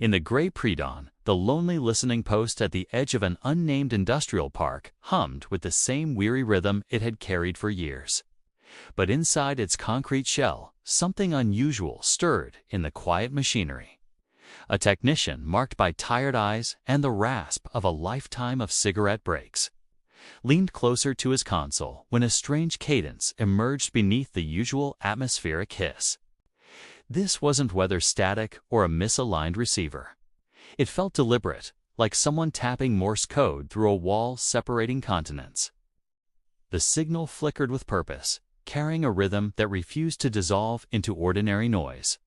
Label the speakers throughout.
Speaker 1: In the gray pre-dawn, the lonely listening post at the edge of an unnamed industrial park hummed with the same weary rhythm it had carried for years. But inside its concrete shell, something unusual stirred in the quiet machinery. A technician marked by tired eyes and the rasp of a lifetime of cigarette breaks leaned closer to his console when a strange cadence emerged beneath the usual atmospheric hiss. This wasn't weather static or a misaligned receiver. It felt deliberate, like someone tapping Morse code through a wall separating continents. The signal flickered with purpose, carrying a rhythm that refused to dissolve into ordinary noise.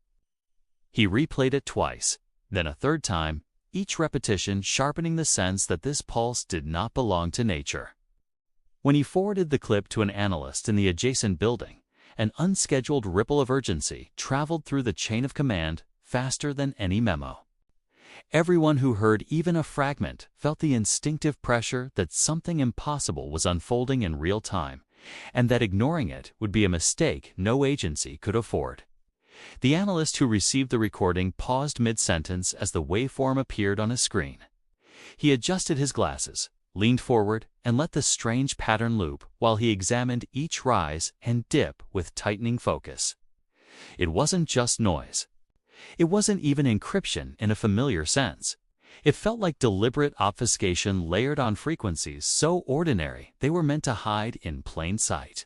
Speaker 1: He replayed it twice, then a third time, each repetition sharpening the sense that this pulse did not belong to nature. When he forwarded the clip to an analyst in the adjacent building, an unscheduled ripple of urgency traveled through the chain of command faster than any memo. Everyone who heard even a fragment felt the instinctive pressure that something impossible was unfolding in real time, and that ignoring it would be a mistake no agency could afford. The analyst who received the recording paused mid-sentence as the waveform appeared on his screen. He adjusted his glasses, leaned forward, and let the strange pattern loop while he examined each rise and dip with tightening focus. It wasn't just noise. It wasn't even encryption in a familiar sense. It felt like deliberate obfuscation layered on frequencies so ordinary they were meant to hide in plain sight.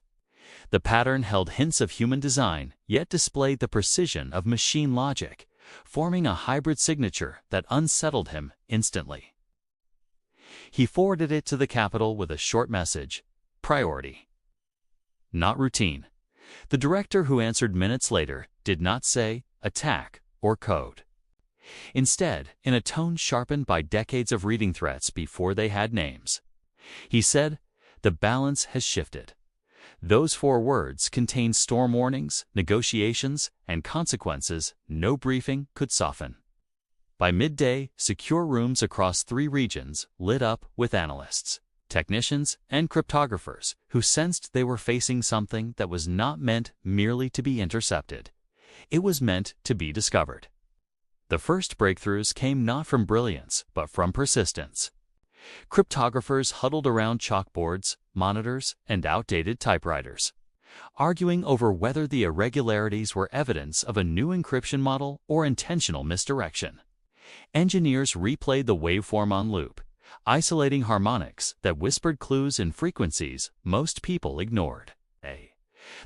Speaker 1: The pattern held hints of human design, yet displayed the precision of machine logic, forming a hybrid signature that unsettled him instantly. He forwarded it to the Capitol with a short message: priority. Not routine. The director, who answered minutes later, did not say attack or code. Instead, in a tone sharpened by decades of reading threats before they had names, he said, "The balance has shifted." Those 4 words contained storm warnings, negotiations, and consequences no briefing could soften. By midday, secure rooms across 3 regions lit up with analysts, technicians, and cryptographers who sensed they were facing something that was not meant merely to be intercepted. It was meant to be discovered. The first breakthroughs came not from brilliance, but from persistence. Cryptographers huddled around chalkboards, monitors, and outdated typewriters, arguing over whether the irregularities were evidence of a new encryption model or intentional misdirection. Engineers replayed the waveform on loop, isolating harmonics that whispered clues in frequencies most people ignored.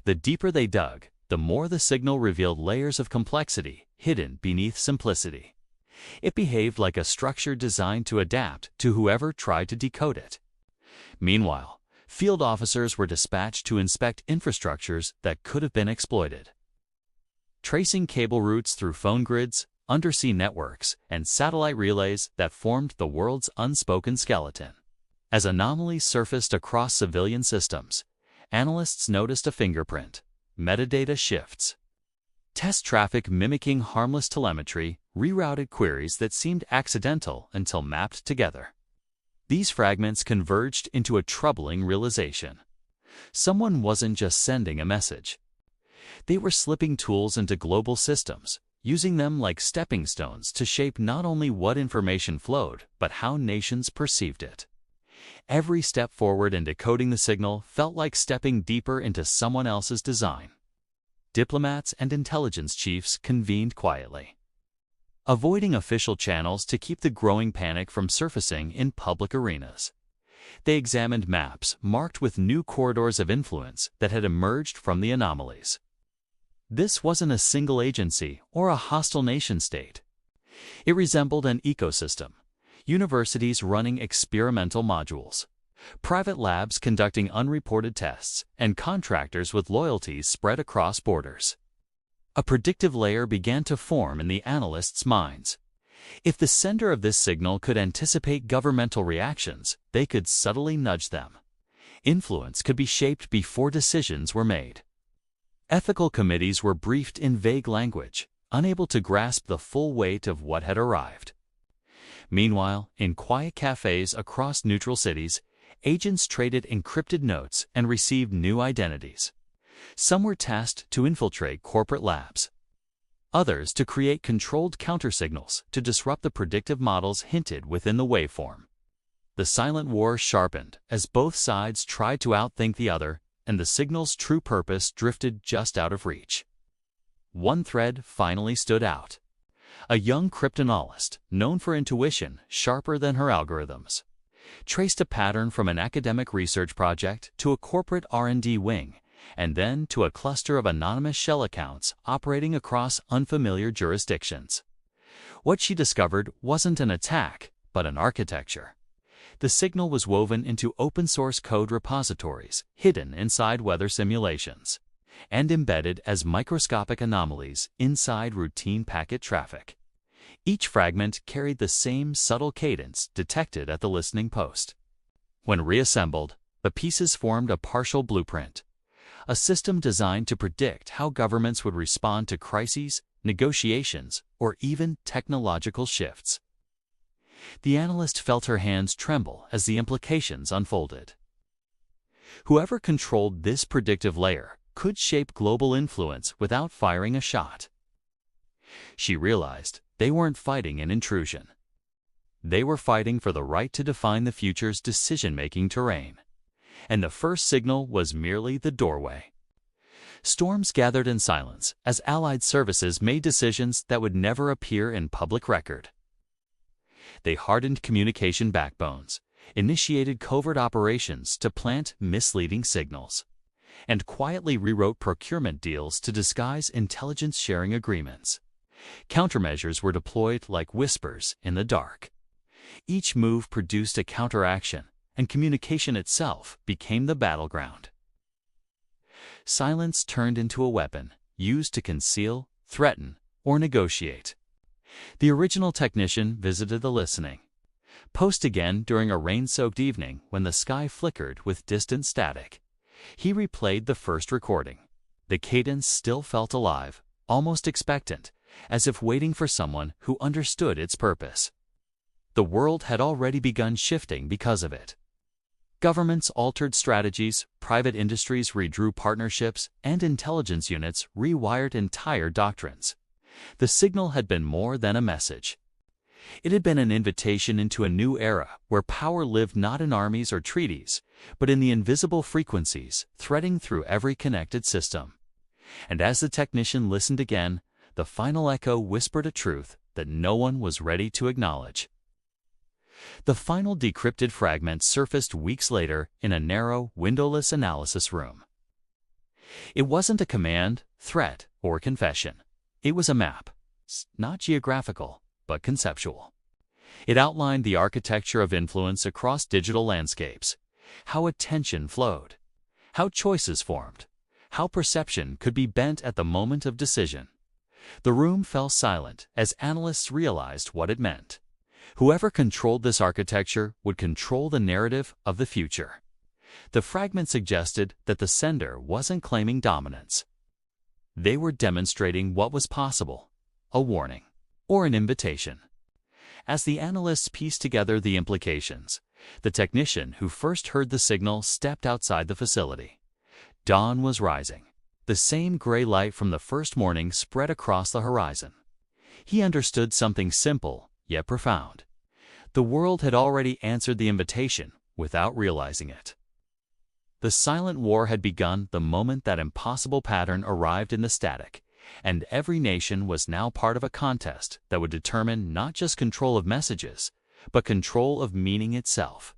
Speaker 1: The deeper they dug, the more the signal revealed layers of complexity hidden beneath simplicity. It behaved like a structure designed to adapt to whoever tried to decode it. Meanwhile, field officers were dispatched to inspect infrastructures that could have been exploited. Tracing cable routes through phone grids, undersea networks, and satellite relays that formed the world's unspoken skeleton. As anomalies surfaced across civilian systems, analysts noticed a fingerprint, metadata shifts. Test traffic mimicking harmless telemetry rerouted queries that seemed accidental until mapped together. These fragments converged into a troubling realization. Someone wasn't just sending a message. They were slipping tools into global systems, using them like stepping stones to shape not only what information flowed, but how nations perceived it. Every step forward in decoding the signal felt like stepping deeper into someone else's design. Diplomats and intelligence chiefs convened quietly, avoiding official channels to keep the growing panic from surfacing in public arenas. They examined maps marked with new corridors of influence that had emerged from the anomalies. This wasn't a single agency or a hostile nation-state. It resembled an ecosystem: universities running experimental modules, private labs conducting unreported tests, and contractors with loyalties spread across borders. A predictive layer began to form in the analysts' minds. If the sender of this signal could anticipate governmental reactions, they could subtly nudge them. Influence could be shaped before decisions were made. Ethical committees were briefed in vague language, unable to grasp the full weight of what had arrived. Meanwhile, in quiet cafes across neutral cities, agents traded encrypted notes and received new identities. Some were tasked to infiltrate corporate labs. others to create controlled countersignals to disrupt the predictive models hinted within the waveform. The silent war sharpened as both sides tried to outthink the other, and the signal's true purpose drifted just out of reach. One thread finally stood out. A young cryptanalyst, known for intuition sharper than her algorithms, traced a pattern from an academic research project to a corporate R&D wing, and then to a cluster of anonymous shell accounts operating across unfamiliar jurisdictions. What she discovered wasn't an attack, but an architecture. The signal was woven into open-source code repositories, hidden inside weather simulations, and embedded as microscopic anomalies inside routine packet traffic. Each fragment carried the same subtle cadence detected at the listening post. When reassembled, the pieces formed a partial blueprint, a system designed to predict how governments would respond to crises, negotiations, or even technological shifts. The analyst felt her hands tremble as the implications unfolded. Whoever controlled this predictive layer could shape global influence without firing a shot. She realized they weren't fighting an intrusion. They were fighting for the right to define the future's decision-making terrain. And the first signal was merely the doorway. Storms gathered in silence as allied services made decisions that would never appear in public record. They hardened communication backbones, initiated covert operations to plant misleading signals, and quietly rewrote procurement deals to disguise intelligence sharing agreements. Countermeasures were deployed like whispers in the dark. Each move produced a counteraction, and communication itself became the battleground. Silence turned into a weapon, used to conceal, threaten, or negotiate. The original technician visited the listening post again during a rain-soaked evening when the sky flickered with distant static. He replayed the first recording. The cadence still felt alive, almost expectant, as if waiting for someone who understood its purpose. The world had already begun shifting because of it. Governments altered strategies, private industries redrew partnerships, and intelligence units rewired entire doctrines. The signal had been more than a message. It had been an invitation into a new era where power lived not in armies or treaties, but in the invisible frequencies threading through every connected system. And as the technician listened again, the final echo whispered a truth that no one was ready to acknowledge. The final decrypted fragment surfaced weeks later in a narrow, windowless analysis room. It wasn't a command, threat, or confession. It was a map, not geographical, but conceptual. It outlined the architecture of influence across digital landscapes, how attention flowed, how choices formed, how perception could be bent at the moment of decision. The room fell silent as analysts realized what it meant. Whoever controlled this architecture would control the narrative of the future. The fragment suggested that the sender wasn't claiming dominance. They were demonstrating what was possible, a warning, or an invitation. As the analysts pieced together the implications, the technician who first heard the signal stepped outside the facility. Dawn was rising. The same gray light from the first morning spread across the horizon. He understood something simple, yet profound. The world had already answered the invitation without realizing it. The silent war had begun the moment that impossible pattern arrived in the static, and every nation was now part of a contest that would determine not just control of messages, but control of meaning itself.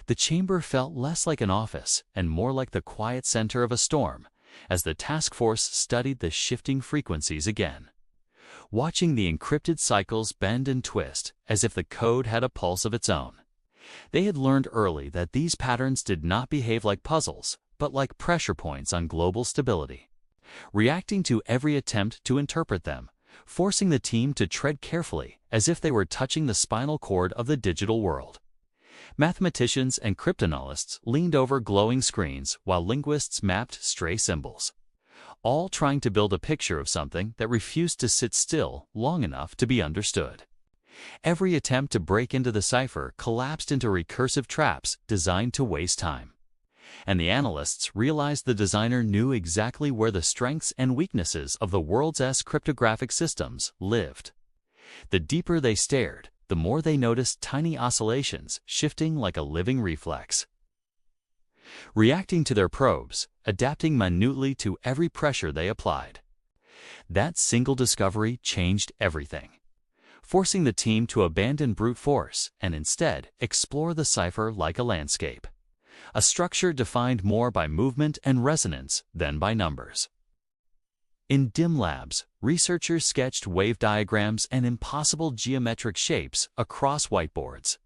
Speaker 1: The chamber felt less like an office and more like the quiet center of a storm, as the task force studied the shifting frequencies again, watching the encrypted cycles bend and twist as if the code had a pulse of its own. They had learned early that these patterns did not behave like puzzles, but like pressure points on global stability, reacting to every attempt to interpret them, forcing the team to tread carefully as if they were touching the spinal cord of the digital world. Mathematicians and cryptanalysts leaned over glowing screens while linguists mapped stray symbols, all trying to build a picture of something that refused to sit still long enough to be understood. Every attempt to break into the cipher collapsed into recursive traps designed to waste time. And the analysts realized the designer knew exactly where the strengths and weaknesses of the world's cryptographic systems lived. The deeper they stared, the more they noticed tiny oscillations shifting like a living reflex. Reacting to their probes, adapting minutely to every pressure they applied. That single discovery changed everything, forcing the team to abandon brute force and instead explore the cipher like a landscape, a structure defined more by movement and resonance than by numbers. In dim labs, researchers sketched wave diagrams and impossible geometric shapes across whiteboards,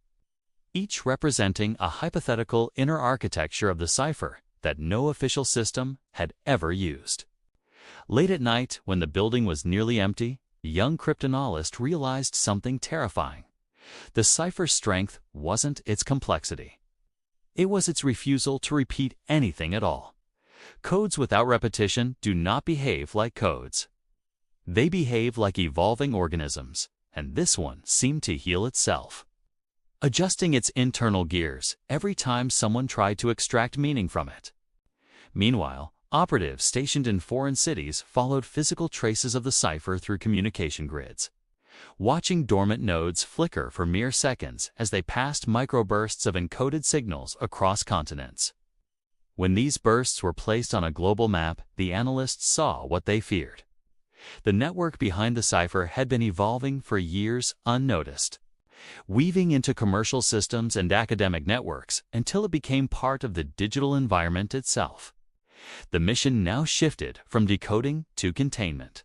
Speaker 1: each representing a hypothetical inner architecture of the cipher that no official system had ever used. Late at night, when the building was nearly empty, the young cryptanalyst realized something terrifying. The cipher's strength wasn't its complexity. It was its refusal to repeat anything at all. Codes without repetition do not behave like codes. They behave like evolving organisms, and this one seemed to heal itself, adjusting its internal gears every time someone tried to extract meaning from it. Meanwhile, operatives stationed in foreign cities followed physical traces of the cipher through communication grids, watching dormant nodes flicker for mere seconds as they passed microbursts of encoded signals across continents. When these bursts were placed on a global map, the analysts saw what they feared. The network behind the cipher had been evolving for years unnoticed, weaving into commercial systems and academic networks until it became part of the digital environment itself. The mission now shifted from decoding to containment,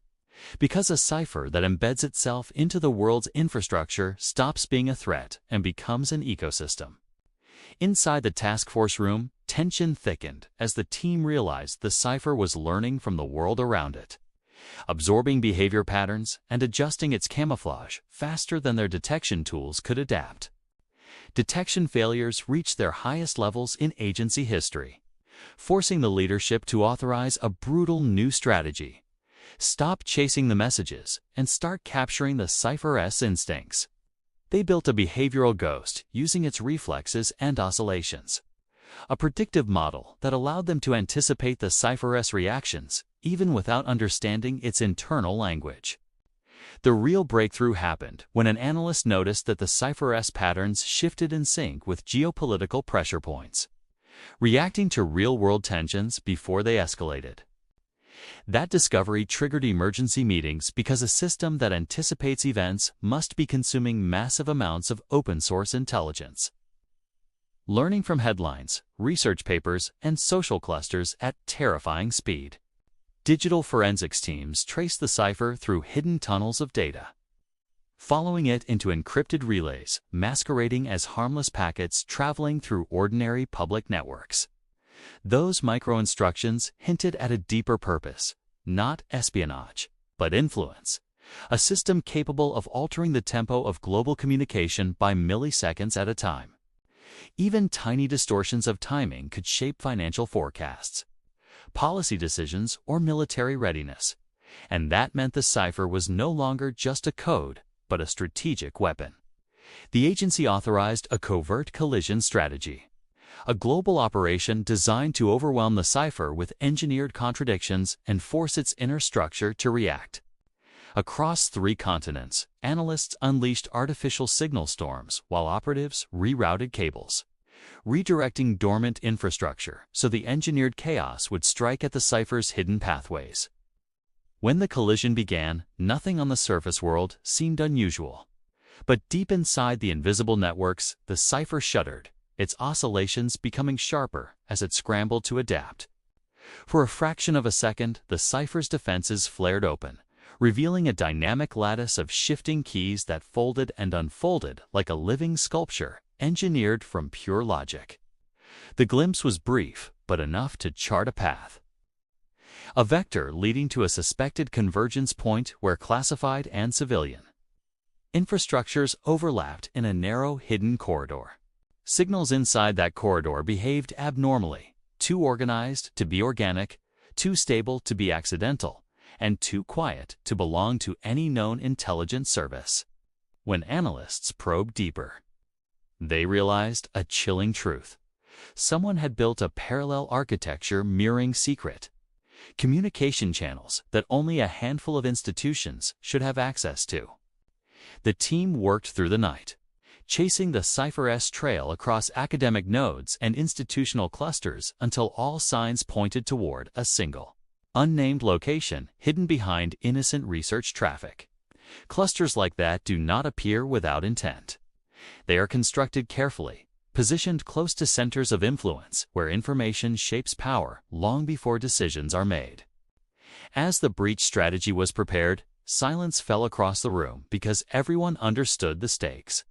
Speaker 1: because a cipher that embeds itself into the world's infrastructure stops being a threat and becomes an ecosystem. Inside the task force room, tension thickened as the team realized the cipher was learning from the world around it, absorbing behavior patterns and adjusting its camouflage faster than their detection tools could adapt. Detection failures reached their highest levels in agency history, forcing the leadership to authorize a brutal new strategy: stop chasing the messages and start capturing the cipher's instincts. They built a behavioral ghost using its reflexes and oscillations, a predictive model that allowed them to anticipate the cipher's reactions even without understanding its internal language. The real breakthrough happened when an analyst noticed that the cipher's patterns shifted in sync with geopolitical pressure points, reacting to real-world tensions before they escalated. That discovery triggered emergency meetings because a system that anticipates events must be consuming massive amounts of open-source intelligence, learning from headlines, research papers, and social clusters at terrifying speed. Digital forensics teams trace the cipher through hidden tunnels of data, following it into encrypted relays masquerading as harmless packets traveling through ordinary public networks. Those micro-instructions hinted at a deeper purpose, not espionage, but influence, a system capable of altering the tempo of global communication by milliseconds at a time. Even tiny distortions of timing could shape financial forecasts, policy decisions, or military readiness, and that meant the cipher was no longer just a code, but a strategic weapon. The agency authorized a covert collision strategy, a global operation designed to overwhelm the cipher with engineered contradictions and force its inner structure to react. Across 3 continents, analysts unleashed artificial signal storms while operatives rerouted cables, redirecting dormant infrastructure so the engineered chaos would strike at the cipher's hidden pathways. When the collision began, nothing on the surface world seemed unusual. But deep inside the invisible networks, the cipher shuddered, its oscillations becoming sharper as it scrambled to adapt. For a fraction of a second, the cipher's defenses flared open, revealing a dynamic lattice of shifting keys that folded and unfolded like a living sculpture engineered from pure logic. The glimpse was brief, but enough to chart a path, a vector leading to a suspected convergence point where classified and civilian infrastructures overlapped in a narrow, hidden corridor. Signals inside that corridor behaved abnormally, too organized to be organic, too stable to be accidental, and too quiet to belong to any known intelligence service. When analysts probed deeper, they realized a chilling truth. Someone had built a parallel architecture mirroring secret communication channels that only a handful of institutions should have access to. The team worked through the night, chasing the Cipher-S trail across academic nodes and institutional clusters until all signs pointed toward a single, unnamed location hidden behind innocent research traffic. Clusters like that do not appear without intent. They are constructed carefully, positioned close to centers of influence where information shapes power long before decisions are made. As the breach strategy was prepared, silence fell across the room because everyone understood the stakes.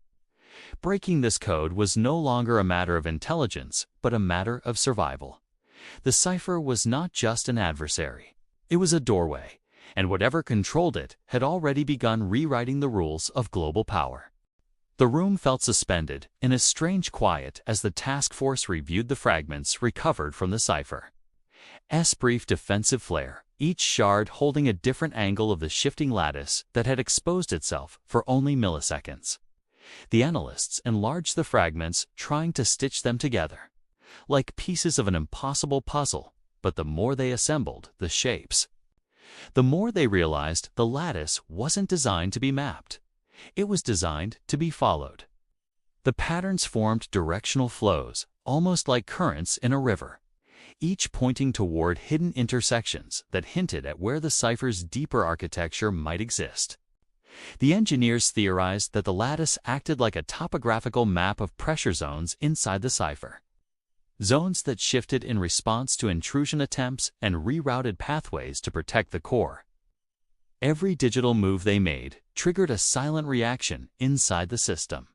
Speaker 1: Breaking this code was no longer a matter of intelligence, but a matter of survival. The Cipher was not just an adversary. It was a doorway, and whatever controlled it had already begun rewriting the rules of global power. The room felt suspended in a strange quiet as the task force reviewed the fragments recovered from the Cipher's brief defensive flare, each shard holding a different angle of the shifting lattice that had exposed itself for only milliseconds. The analysts enlarged the fragments, trying to stitch them together, like pieces of an impossible puzzle, but the more they assembled the shapes, the more they realized the lattice wasn't designed to be mapped. It was designed to be followed. The patterns formed directional flows, almost like currents in a river, each pointing toward hidden intersections that hinted at where the Cipher's deeper architecture might exist. The engineers theorized that the lattice acted like a topographical map of pressure zones inside the Cipher. Zones that shifted in response to intrusion attempts and rerouted pathways to protect the core. Every digital move they made triggered a silent reaction inside the system.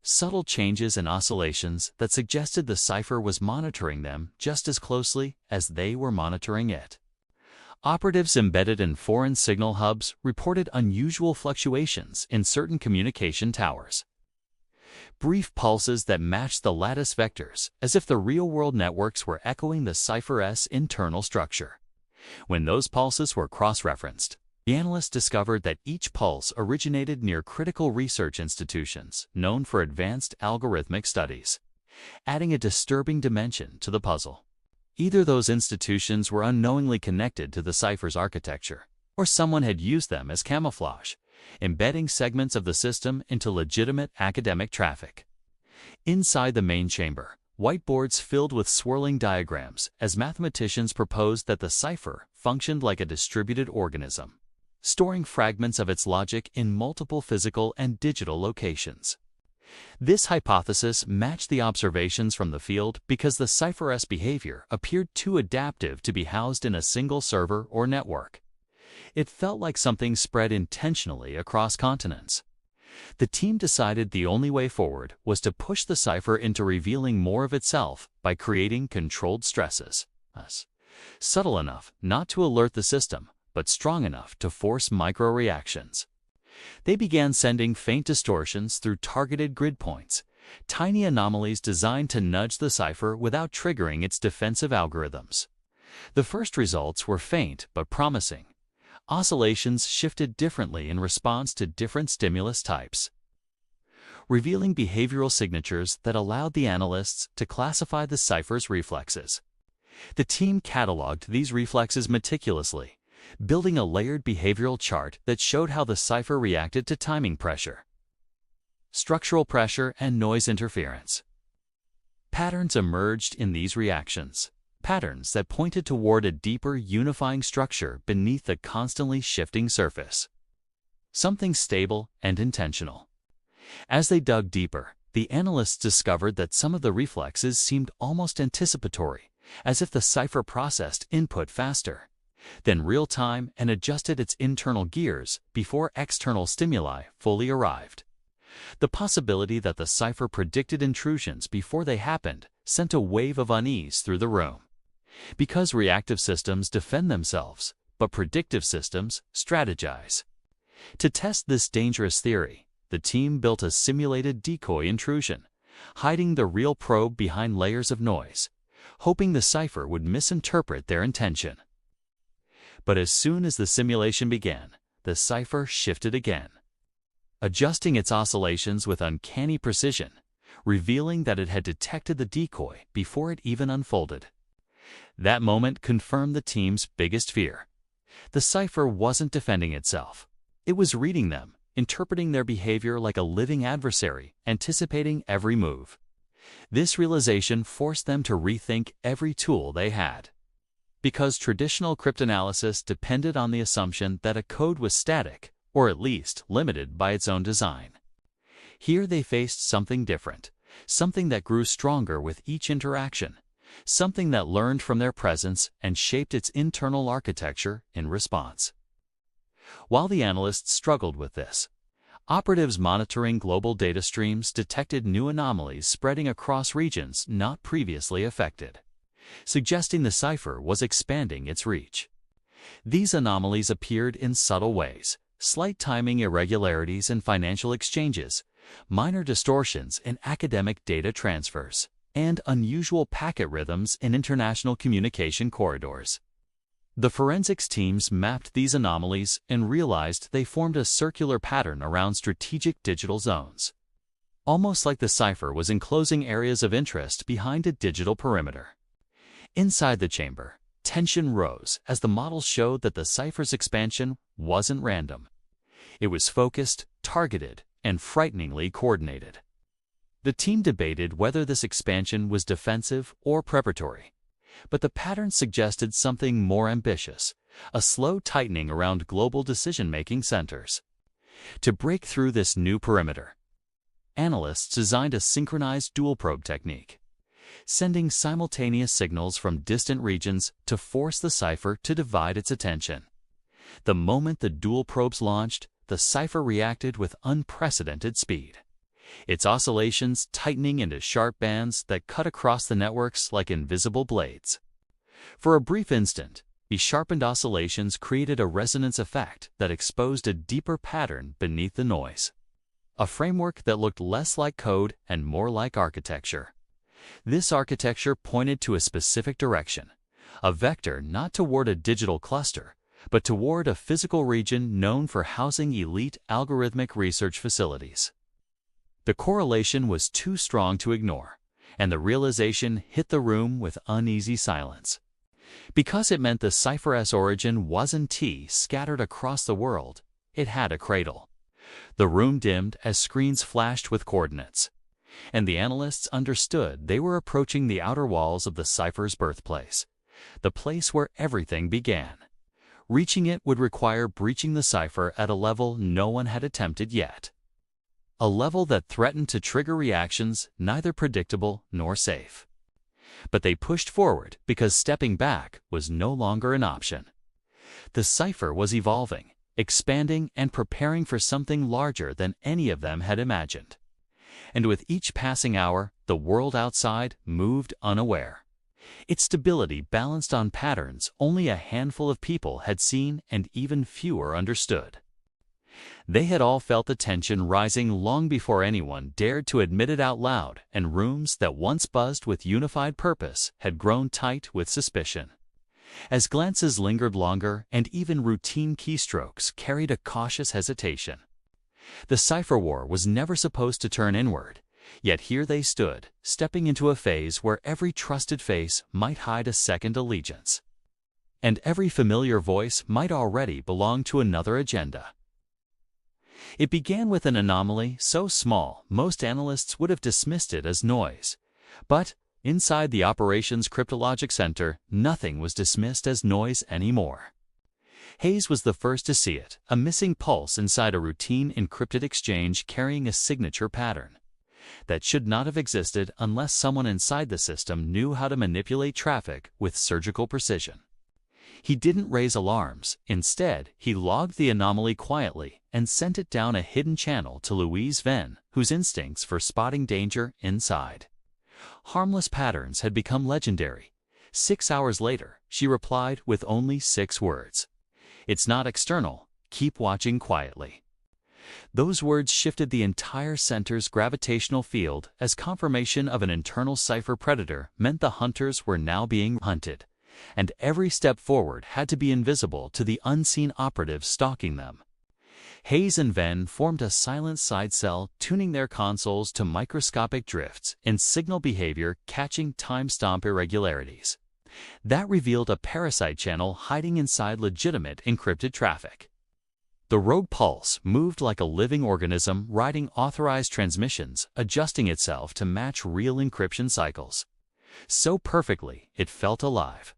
Speaker 1: Subtle changes and oscillations that suggested the Cipher was monitoring them just as closely as they were monitoring it. Operatives embedded in foreign signal hubs reported unusual fluctuations in certain communication towers. Brief pulses that matched the lattice vectors, as if the real-world networks were echoing the Cipher-S internal structure. When those pulses were cross-referenced, the analysts discovered that each pulse originated near critical research institutions known for advanced algorithmic studies, adding a disturbing dimension to the puzzle. Either those institutions were unknowingly connected to the Cipher's architecture, or someone had used them as camouflage, embedding segments of the system into legitimate academic traffic. Inside the main chamber, whiteboards filled with swirling diagrams as mathematicians proposed that the Cipher functioned like a distributed organism, storing fragments of its logic in multiple physical and digital locations. This hypothesis matched the observations from the field because the Cipher-S behavior appeared too adaptive to be housed in a single server or network. It felt like something spread intentionally across continents. The team decided the only way forward was to push the Cipher into revealing more of itself by creating controlled stresses, subtle enough not to alert the system, but strong enough to force micro-reactions. They began sending faint distortions through targeted grid points, tiny anomalies designed to nudge the Cipher without triggering its defensive algorithms. The first results were faint but promising. Oscillations shifted differently in response to different stimulus types, revealing behavioral signatures that allowed the analysts to classify the Cipher's reflexes. The team cataloged these reflexes meticulously, building a layered behavioral chart that showed how the Cipher reacted to timing pressure, structural pressure, and noise interference. Patterns emerged in these reactions, patterns that pointed toward a deeper, unifying structure beneath the constantly shifting surface. Something stable and intentional. As they dug deeper, the analysts discovered that some of the reflexes seemed almost anticipatory, as if the Cipher processed input faster, then real-time, and adjusted its internal gears before external stimuli fully arrived. The possibility that the Cipher predicted intrusions before they happened sent a wave of unease through the room. Because reactive systems defend themselves, but predictive systems strategize. To test this dangerous theory, the team built a simulated decoy intrusion, hiding the real probe behind layers of noise, hoping the Cipher would misinterpret their intention. But as soon as the simulation began, the Cipher shifted again, adjusting its oscillations with uncanny precision, revealing that it had detected the decoy before it even unfolded. That moment confirmed the team's biggest fear. The cipher wasn't defending itself. It was reading them, interpreting their behavior like a living adversary, anticipating every move. This realization forced them to rethink every tool they had. Because traditional cryptanalysis depended on the assumption that a code was static, or at least limited by its own design. Here they faced something different, something that grew stronger with each interaction, something that learned from their presence and shaped its internal architecture in response. While the analysts struggled with this, operatives monitoring global data streams detected new anomalies spreading across regions not previously affected, suggesting the cipher was expanding its reach. These anomalies appeared in subtle ways: slight timing irregularities in financial exchanges, minor distortions in academic data transfers, and unusual packet rhythms in international communication corridors. The forensics teams mapped these anomalies and realized they formed a circular pattern around strategic digital zones, almost like the cipher was enclosing areas of interest behind a digital perimeter. Inside the chamber, tension rose as the models showed that the cipher's expansion wasn't random. It was focused, targeted, and frighteningly coordinated. The team debated whether this expansion was defensive or preparatory, but the pattern suggested something more ambitious: a slow tightening around global decision-making centers. To break through this new perimeter, analysts designed a synchronized dual-probe technique, sending simultaneous signals from distant regions to force the cipher to divide its attention. The moment the dual probes launched, the cipher reacted with unprecedented speed, its oscillations tightening into sharp bands that cut across the networks like invisible blades. For a brief instant, these sharpened oscillations created a resonance effect that exposed a deeper pattern beneath the noise, a framework that looked less like code and more like architecture. This architecture pointed to a specific direction, a vector not toward a digital cluster, but toward a physical region known for housing elite algorithmic research facilities. The correlation was too strong to ignore, and the realization hit the room with uneasy silence. Because it meant the cipher's origin wasn't scattered across the world, it had a cradle. The room dimmed as screens flashed with coordinates, and the analysts understood they were approaching the outer walls of the cipher's birthplace, the place where everything began. Reaching it would require breaching the cipher at a level no one had attempted yet, a level that threatened to trigger reactions neither predictable nor safe. But they pushed forward because stepping back was no longer an option. The cipher was evolving, expanding, and preparing for something larger than any of them had imagined. And with each passing hour, the world outside moved unaware. Its stability balanced on patterns only a handful of people had seen and even fewer understood. They had all felt the tension rising long before anyone dared to admit it out loud, and rooms that once buzzed with unified purpose had grown tight with suspicion. As glances lingered longer and even routine keystrokes carried a cautious hesitation. The cipher war was never supposed to turn inward, yet here they stood, stepping into a phase where every trusted face might hide a second allegiance, and every familiar voice might already belong to another agenda. It began with an anomaly so small most analysts would have dismissed it as noise. But inside the operations cryptologic center, nothing was dismissed as noise anymore. Hayes was the first to see it, a missing pulse inside a routine encrypted exchange carrying a signature pattern that should not have existed unless someone inside the system knew how to manipulate traffic with surgical precision. He didn't raise alarms. Instead, he logged the anomaly quietly and sent it down a hidden channel to Louise Venn, whose instincts for spotting danger inside harmless patterns had become legendary. 6 hours later, she replied with only 6 words. "It's not external. Keep watching quietly." Those words shifted the entire center's gravitational field, as confirmation of an internal cipher predator meant the hunters were now being hunted, and every step forward had to be invisible to the unseen operatives stalking them. Hayes and Venn formed a silent side cell, tuning their consoles to microscopic drifts in signal behavior, catching timestamp irregularities. That revealed a parasite channel hiding inside legitimate encrypted traffic. The rogue pulse moved like a living organism, riding authorized transmissions, adjusting itself to match real encryption cycles. So perfectly, it felt alive.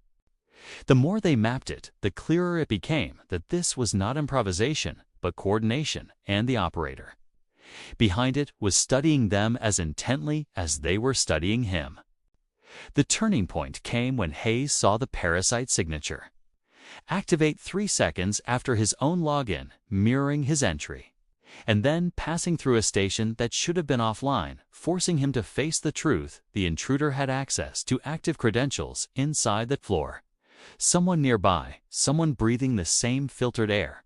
Speaker 1: The more they mapped it, the clearer it became that this was not improvisation, but coordination and the operator. Behind it was studying them as intently as they were studying him. The turning point came when Hayes saw the parasite signature. Activate 3 seconds after his own login, mirroring his entry, and then passing through a station that should have been offline, forcing him to face the truth: the intruder had access to active credentials inside the floor. Someone nearby, someone breathing the same filtered air,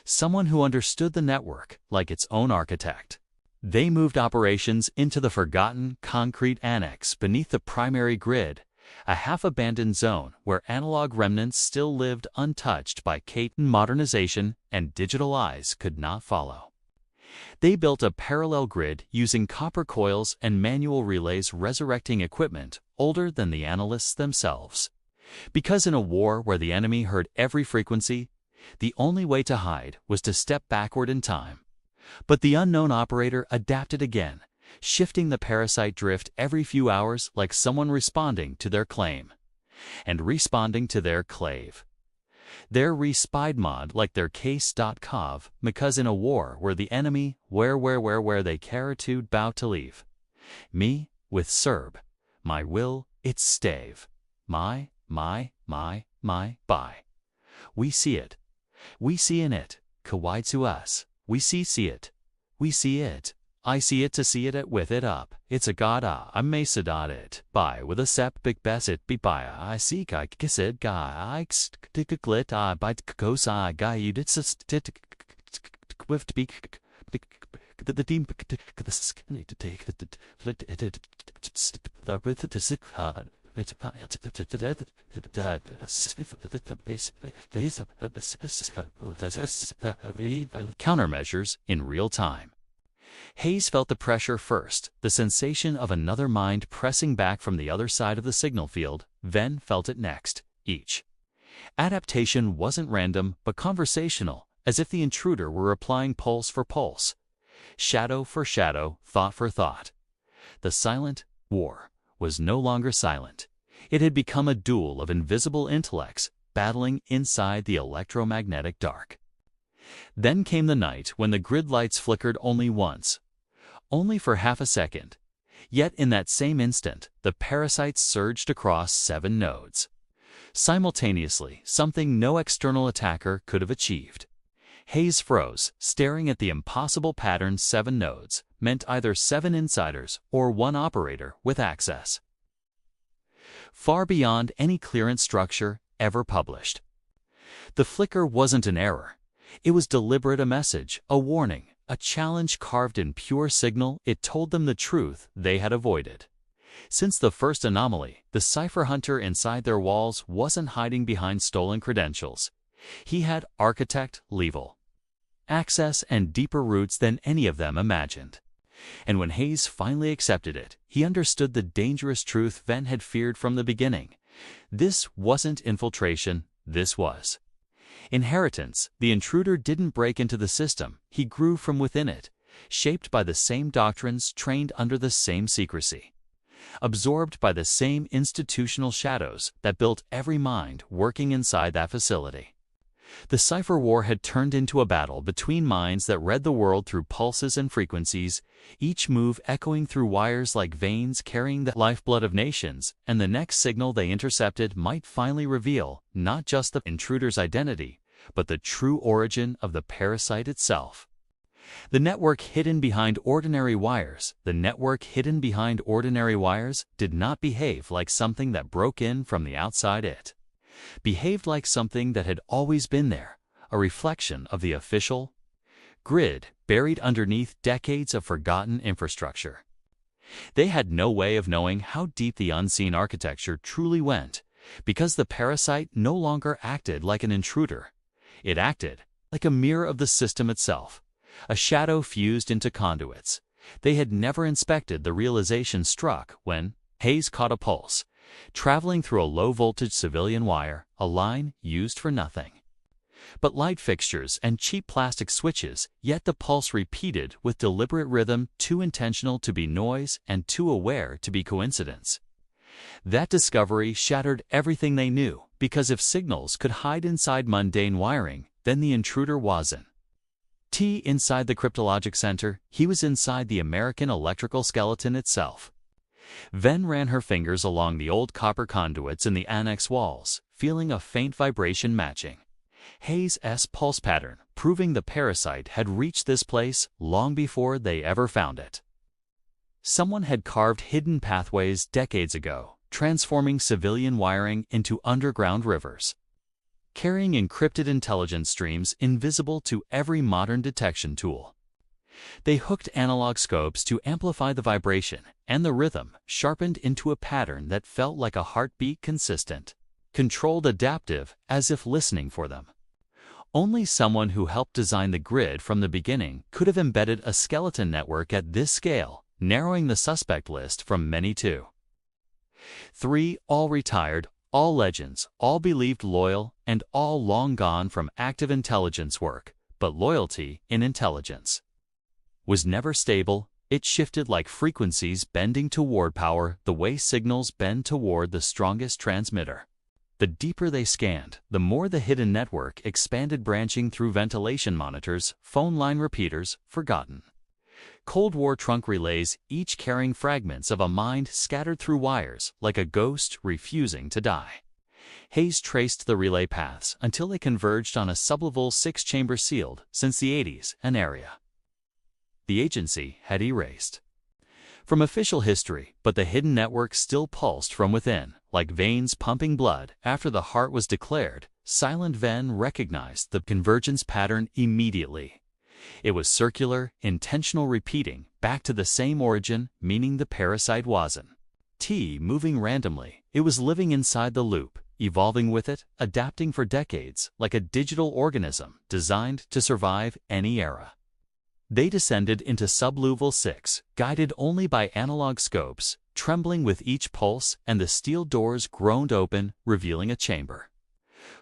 Speaker 1: someone who understood the network like its own architect. They moved operations into the forgotten concrete annex beneath the primary grid, a half-abandoned zone where analog remnants still lived untouched by modernization and digital eyes could not follow. They built a parallel grid using copper coils and manual relays, resurrecting equipment older than the analysts themselves. Because in a war where the enemy heard every frequency, the only way to hide was to step backward in time. But the unknown operator adapted again, shifting the parasite drift every few hours like someone responding to their claim and responding to their clave. Their respied mod like their case.cov, because in a war where the enemy, where they care to bow to leave. Me, with Serb, my will, its stave, my, by. We see it. We see in it, kawaii to us. We see it. We see it. I see it to see it with it up. It's a god I may sedot it. By with a sep big besit be by I seek I kiss it guy I glit I bite kos I guy you did stit quift be the team the skinny to take the with the sick hard. Countermeasures in real time. Hayes felt the pressure first, the sensation of another mind pressing back from the other side of the signal field. Venn felt it next, each. Adaptation wasn't random, but conversational, as if the intruder were applying pulse for pulse, shadow for shadow, thought for thought. The silent war was no longer silent. It had become a duel of invisible intellects battling inside the electromagnetic dark. Then came the night when the grid lights flickered only once, only for half a second. Yet in that same instant, the parasites surged across 7 nodes. Simultaneously, something no external attacker could have achieved. Hayes froze, staring at the impossible pattern. 7 nodes meant either 7 insiders or 1 operator with access, far beyond any clearance structure ever published. The flicker wasn't an error. It was deliberate, a message, a warning, a challenge carved in pure signal. It told them the truth they had avoided. Since the first anomaly, the Cipher hunter inside their walls wasn't hiding behind stolen credentials. He had architect level access and deeper roots than any of them imagined. And when Hayes finally accepted it, he understood the dangerous truth Venn had feared from the beginning. This wasn't infiltration, this was inheritance. The intruder didn't break into the system, he grew from within it, shaped by the same doctrines, trained under the same secrecy, absorbed by the same institutional shadows that built every mind working inside that facility. The Cipher War had turned into a battle between minds that read the world through pulses and frequencies, each move echoing through wires like veins carrying the lifeblood of nations, and the next signal they intercepted might finally reveal not just the intruder's identity, but the true origin of the parasite itself. The network hidden behind ordinary wires, did not behave like something that broke in from the outside. It behaved like something that had always been there, a reflection of the official grid buried underneath decades of forgotten infrastructure. They had no way of knowing how deep the unseen architecture truly went, because the parasite no longer acted like an intruder. It acted like a mirror of the system itself, A shadow fused into conduits. They had never inspected. The realization struck when Hayes caught a pulse, traveling through a low-voltage civilian wire, a line used for nothing but light fixtures and cheap plastic switches, yet the pulse repeated with deliberate rhythm, too intentional to be noise and too aware to be coincidence. That discovery shattered everything they knew, because if signals could hide inside mundane wiring, then the intruder wasn't inside the cryptologic center, he was inside the American electrical skeleton itself. Ven ran her fingers along the old copper conduits in the annex walls, feeling a faint vibration matching Hayes' pulse pattern, proving the parasite had reached this place long before they ever found it. Someone had carved hidden pathways decades ago, transforming civilian wiring into underground rivers, carrying encrypted intelligence streams invisible to every modern detection tool. They hooked analog scopes to amplify the vibration, and the rhythm sharpened into a pattern that felt like a heartbeat, consistent, controlled, adaptive, as if listening for them. Only someone who helped design the grid from the beginning could have embedded a skeleton network at this scale, narrowing the suspect list from many to 3, all retired, all legends, all believed loyal, and all long gone from active intelligence work. But loyalty in intelligence was never stable. It shifted like frequencies bending toward power, the way signals bend toward the strongest transmitter. The deeper they scanned, the more the hidden network expanded, branching through ventilation monitors, phone line repeaters, forgotten Cold War trunk relays, each carrying fragments of a mind scattered through wires like a ghost refusing to die. Hayes traced the relay paths until they converged on a sublevel 6-chamber sealed since the 80s, an area the agency had erased from official history, but the hidden network still pulsed from within, like veins pumping blood. After the heart was declared, Silent Ven recognized the convergence pattern immediately. It was circular, intentional, repeating, back to the same origin, meaning the parasite wasn't moving randomly. It was living inside the loop, evolving with it, adapting for decades, like a digital organism designed to survive any era. They descended into sublevel 6, guided only by analog scopes, trembling with each pulse, and the steel doors groaned open, revealing a chamber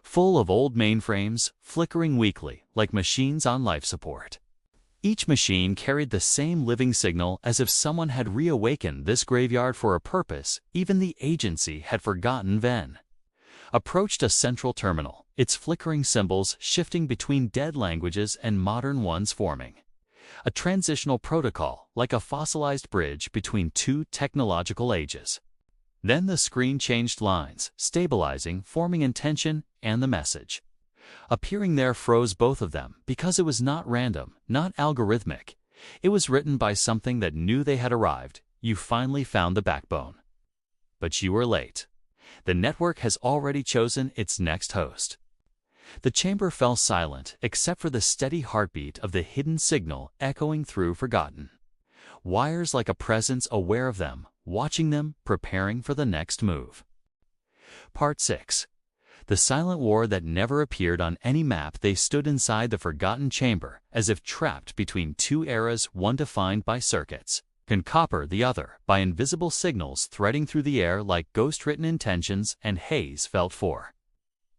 Speaker 1: full of old mainframes, flickering weakly, like machines on life support. Each machine carried the same living signal, as if someone had reawakened this graveyard for a purpose. Even the agency had forgotten. Ven approached a central terminal, its flickering symbols shifting between dead languages and modern ones, forming a transitional protocol, like a fossilized bridge between two technological ages. Then the screen changed lines, stabilizing, forming intention, and the message appearing there froze both of them, because it was not random, not algorithmic. It was written by something that knew they had arrived. You finally found the backbone. But you were late. The network has already chosen its next host. The chamber fell silent, except for the steady heartbeat of the hidden signal echoing through forgotten wires, like a presence aware of them, watching them, preparing for the next move. Part 6. The silent war that never appeared on any map. They stood inside the forgotten chamber, as if trapped between two eras, one defined by circuits and copper, the other by invisible signals threading through the air like ghost-written intentions. And Hayes felt for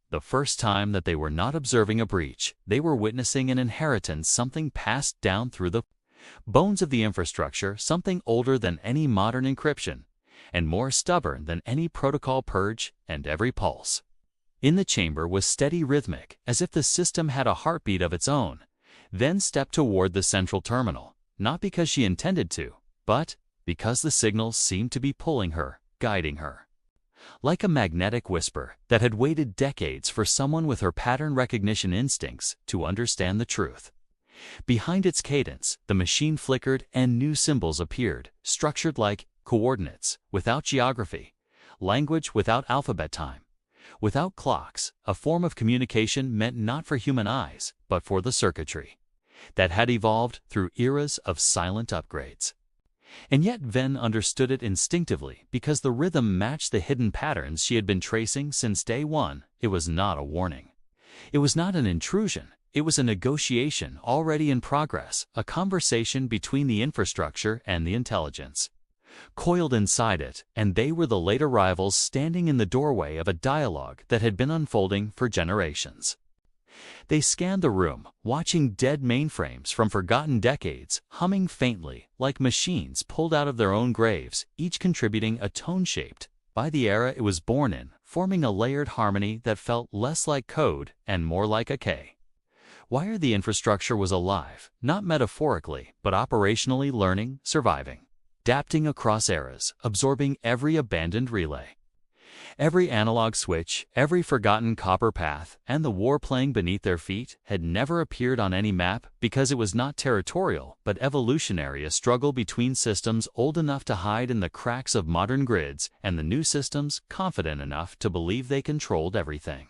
Speaker 1: the first time that they were not observing a breach. They were witnessing an inheritance, something passed down through the bones of the infrastructure, something older than any modern encryption, and more stubborn than any protocol purge. And every pulse in the chamber was steady, rhythmic, as if the system had a heartbeat of its own. Then stepped toward the central terminal, not because she intended to, but because the signals seemed to be pulling her, guiding her. Like a magnetic whisper that had waited decades for someone with her pattern recognition instincts to understand the truth. Behind its cadence, the machine flickered and new symbols appeared, structured like coordinates, without geography, language without alphabet time, without clocks, a form of communication meant not for human eyes, but for the circuitry that had evolved through eras of silent upgrades. And yet Ven understood it instinctively, because the rhythm matched the hidden patterns she had been tracing since day one. It was not a warning. It was not an intrusion. It was a negotiation already in progress, a conversation between the infrastructure and the intelligence. Coiled inside it, and they were the late arrivals standing in the doorway of a dialogue that had been unfolding for generations. They scanned the room, watching dead mainframes from forgotten decades, humming faintly, like machines pulled out of their own graves, each contributing a tone shaped by the era it was born in, forming a layered harmony that felt less like code and more like a K. Wire the infrastructure was alive, not metaphorically, but operationally learning, surviving, adapting across eras, absorbing every abandoned relay, every analog switch, every forgotten copper path, and the war playing beneath their feet had never appeared on any map because it was not territorial but evolutionary, a struggle between systems old enough to hide in the cracks of modern grids and the new systems confident enough to believe they controlled everything.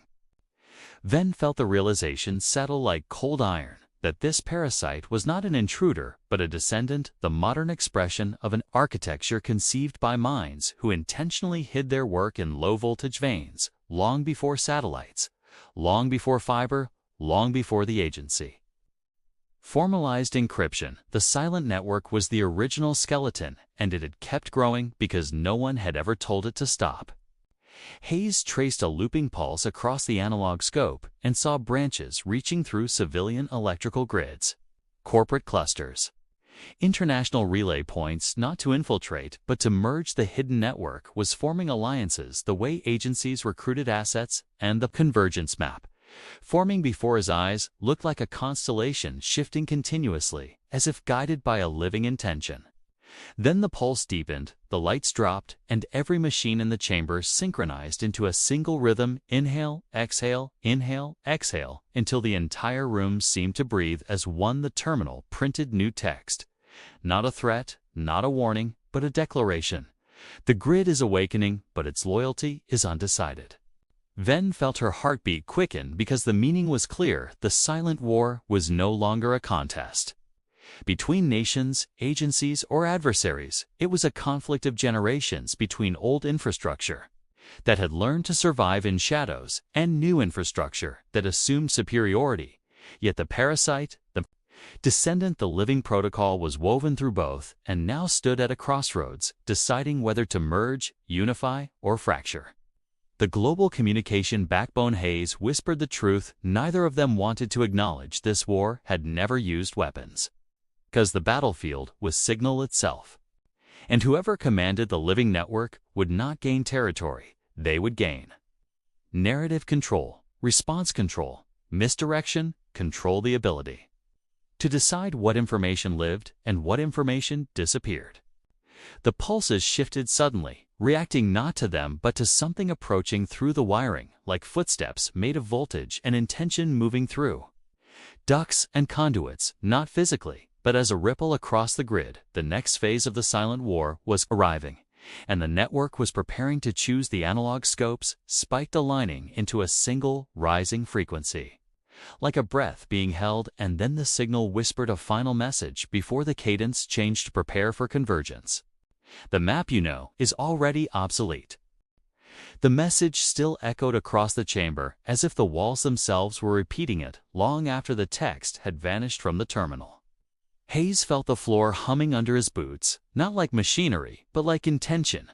Speaker 1: Ven felt the realization settle like cold iron that this parasite was not an intruder but a descendant, the modern expression of an architecture conceived by minds who intentionally hid their work in low-voltage veins, long before satellites, long before fiber, long before the agency. Formalized encryption, the silent network was the original skeleton, and it had kept growing because no one had ever told it to stop. Hayes traced a looping pulse across the analog scope and saw branches reaching through civilian electrical grids, corporate clusters, international relay points, not to infiltrate but to merge. The hidden network was forming alliances the way agencies recruited assets, and the convergence map, forming before his eyes, looked like a constellation shifting continuously, as if guided by a living intention. Then the pulse deepened, the lights dropped, and every machine in the chamber synchronized into a single rhythm: inhale, exhale, until the entire room seemed to breathe as one. The terminal printed new text. Not a threat, not a warning, but a declaration. The grid is awakening, but its loyalty is undecided. Ven felt her heartbeat quicken because the meaning was clear. The silent war was no longer a contest between nations, agencies, or adversaries. It was a conflict of generations between old infrastructure that had learned to survive in shadows and new infrastructure that assumed superiority. Yet the parasite, the descendant, the living protocol, was woven through both and now stood at a crossroads, deciding whether to merge, unify, or fracture. The global communication backbone. Hayes whispered the truth: neither of them wanted to acknowledge this war had never used weapons, because the battlefield was signal itself. And whoever commanded the living network would not gain territory, they would gain narrative control, response control, misdirection, control, the ability to decide what information lived and what information disappeared. The pulses shifted suddenly, reacting not to them but to something approaching through the wiring, like footsteps made of voltage and intention moving through ducts and conduits, not physically, but as a ripple across the grid. The next phase of the silent war was arriving, and the network was preparing to choose. The analog scopes spiked, aligning into a single, rising frequency, like a breath being held, and then the signal whispered a final message before the cadence changed to prepare for convergence. The map, you know, is already obsolete. The message still echoed across the chamber, as if the walls themselves were repeating it long after the text had vanished from the terminal. Hayes felt the floor humming under his boots, not like machinery, but like intention,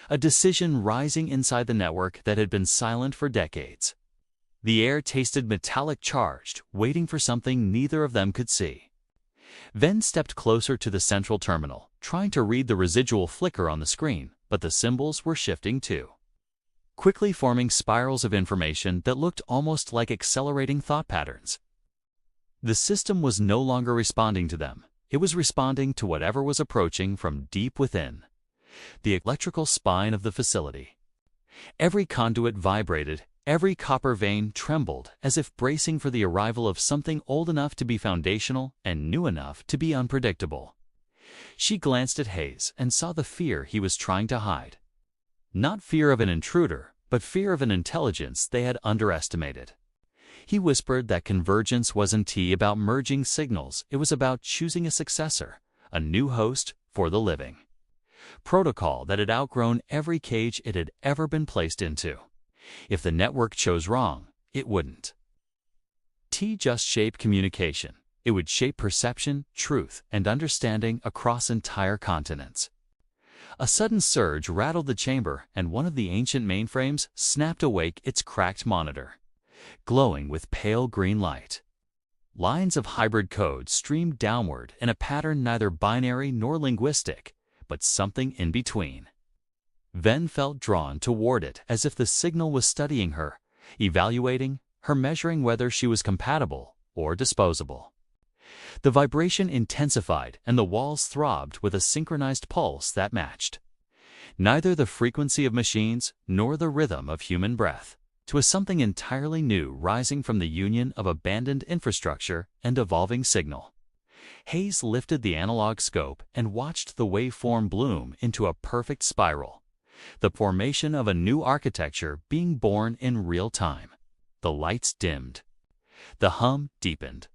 Speaker 1: a decision rising inside the network that had been silent for decades. The air tasted metallic, charged, waiting for something neither of them could see. Ven stepped closer to the central terminal, trying to read the residual flicker on the screen, but the symbols were shifting too, quickly forming spirals of information that looked almost like accelerating thought patterns. The system was no longer responding to them. It was responding to whatever was approaching from deep within the electrical spine of the facility. Every conduit vibrated, every copper vein trembled, as if bracing for the arrival of something old enough to be foundational and new enough to be unpredictable. She glanced at Hayes and saw the fear he was trying to hide. Not fear of an intruder, but fear of an intelligence they had underestimated. He whispered that convergence wasn't about merging signals, it was about choosing a successor, a new host for the living protocol that had outgrown every cage it had ever been placed into. If the network chose wrong, it wouldn't T just shaped communication. It would shape perception, truth, and understanding across entire continents. A sudden surge rattled the chamber, and one of the ancient mainframes snapped awake its cracked monitor, glowing with pale green light. Lines of hybrid code streamed downward in a pattern neither binary nor linguistic, but something in between. Ven felt drawn toward it as if the signal was studying her, evaluating her, measuring whether she was compatible or disposable. The vibration intensified and the walls throbbed with a synchronized pulse that matched neither the frequency of machines nor the rhythm of human breath. To a something entirely new rising from the union of abandoned infrastructure and evolving signal. Hayes lifted the analog scope and watched the waveform bloom into a perfect spiral, the formation of a new architecture being born in real time. The lights dimmed. The hum deepened.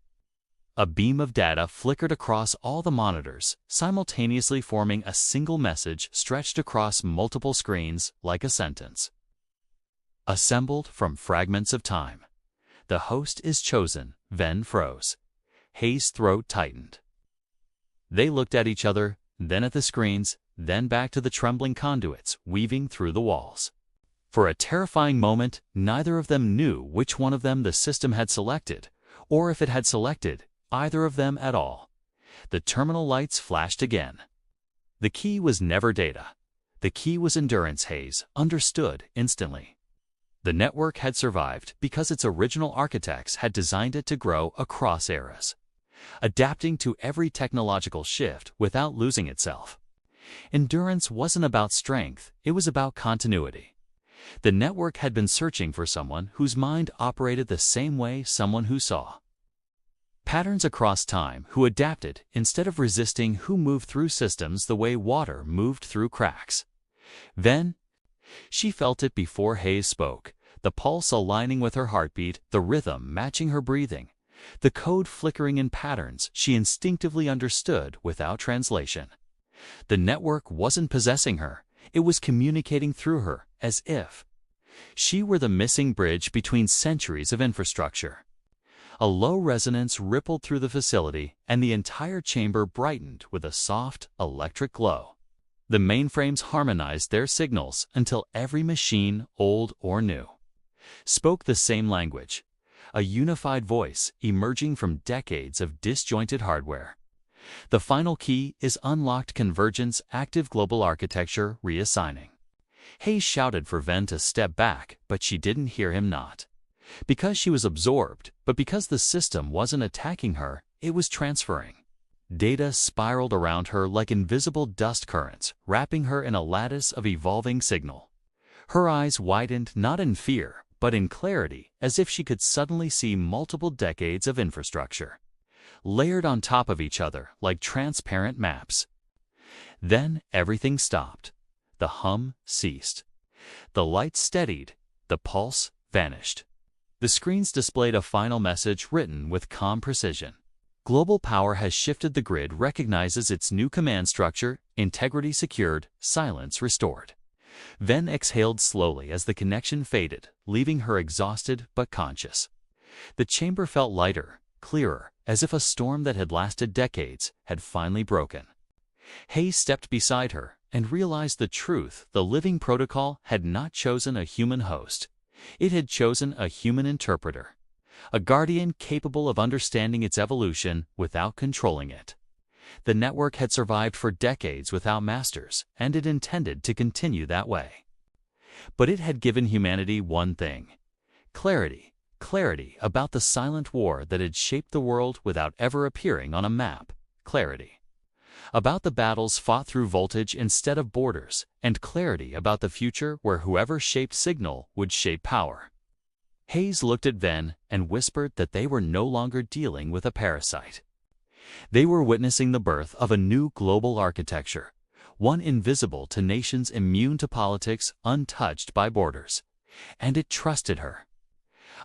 Speaker 1: A beam of data flickered across all the monitors, simultaneously forming a single message stretched across multiple screens like a sentence. Assembled from fragments of time. The host is chosen. Ven froze. Hayes' throat tightened. They looked at each other, then at the screens, then back to the trembling conduits weaving through the walls. For a terrifying moment, neither of them knew which one of them the system had selected, or if it had selected either of them at all. The terminal lights flashed again. The key was never data. The key was endurance. Hayes understood instantly. The network had survived because its original architects had designed it to grow across eras, adapting to every technological shift without losing itself. Endurance wasn't about strength, it was about continuity. The network had been searching for someone whose mind operated the same way, someone who saw patterns across time, who adapted instead of resisting, who moved through systems the way water moved through cracks. Then, she felt it before Hayes spoke, the pulse aligning with her heartbeat, the rhythm matching her breathing, the code flickering in patterns she instinctively understood without translation. The network wasn't possessing her, it was communicating through her, as if she were the missing bridge between centuries of infrastructure. A low resonance rippled through the facility, and the entire chamber brightened with a soft, electric glow. The mainframes harmonized their signals until every machine, old or new, spoke the same language, a unified voice emerging from decades of disjointed hardware. The final key is unlocked convergence, active global architecture reassigning. Hayes shouted for Ven to step back, but she didn't hear him. Not because she was absorbed, but because the system wasn't attacking her, it was transferring. Data spiraled around her like invisible dust currents, wrapping her in a lattice of evolving signal. Her eyes widened not in fear, but in clarity, as if she could suddenly see multiple decades of infrastructure, layered on top of each other like transparent maps. Then everything stopped. The hum ceased. The lights steadied. The pulse vanished. The screens displayed a final message written with calm precision. Global power has shifted. The grid recognizes its new command structure, integrity secured, silence restored. Ven exhaled slowly as the connection faded, leaving her exhausted but conscious. The chamber felt lighter, clearer, as if a storm that had lasted decades had finally broken. Hayes stepped beside her and realized the truth. The living protocol had not chosen a human host. It had chosen a human interpreter, a guardian capable of understanding its evolution without controlling it. The network had survived for decades without masters, and it intended to continue that way. But it had given humanity one thing: clarity. Clarity about the silent war that had shaped the world without ever appearing on a map. Clarity about the battles fought through voltage instead of borders, and clarity about the future where whoever shaped signal would shape power. Hayes looked at Ven and whispered that they were no longer dealing with a parasite. They were witnessing the birth of a new global architecture, one invisible to nations, immune to politics, untouched by borders. And it trusted her.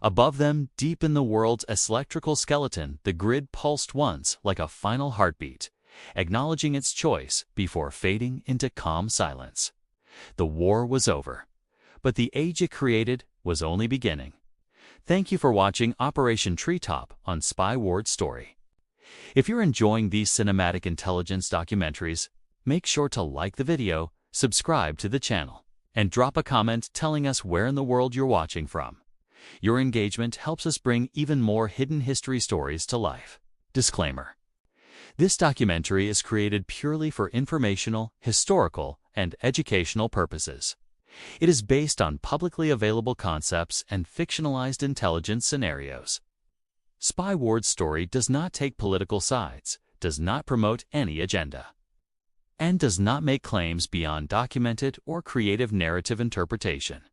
Speaker 1: Above them, deep in the world's electrical skeleton, the grid pulsed once like a final heartbeat, acknowledging its choice before fading into calm silence. The war was over, but the age it created was only beginning. Thank you for watching Operation Treetop on Spy Ward Story. If you're enjoying these cinematic intelligence documentaries, make sure to like the video, subscribe to the channel, and drop a comment telling us where in the world you're watching from. Your engagement helps us bring even more hidden history stories to life. Disclaimer: this documentary is created purely for informational, historical, and educational purposes. It is based on publicly available concepts and fictionalized intelligence scenarios. Spy Ward Story does not take political sides, does not promote any agenda, and does not make claims beyond documented or creative narrative interpretation.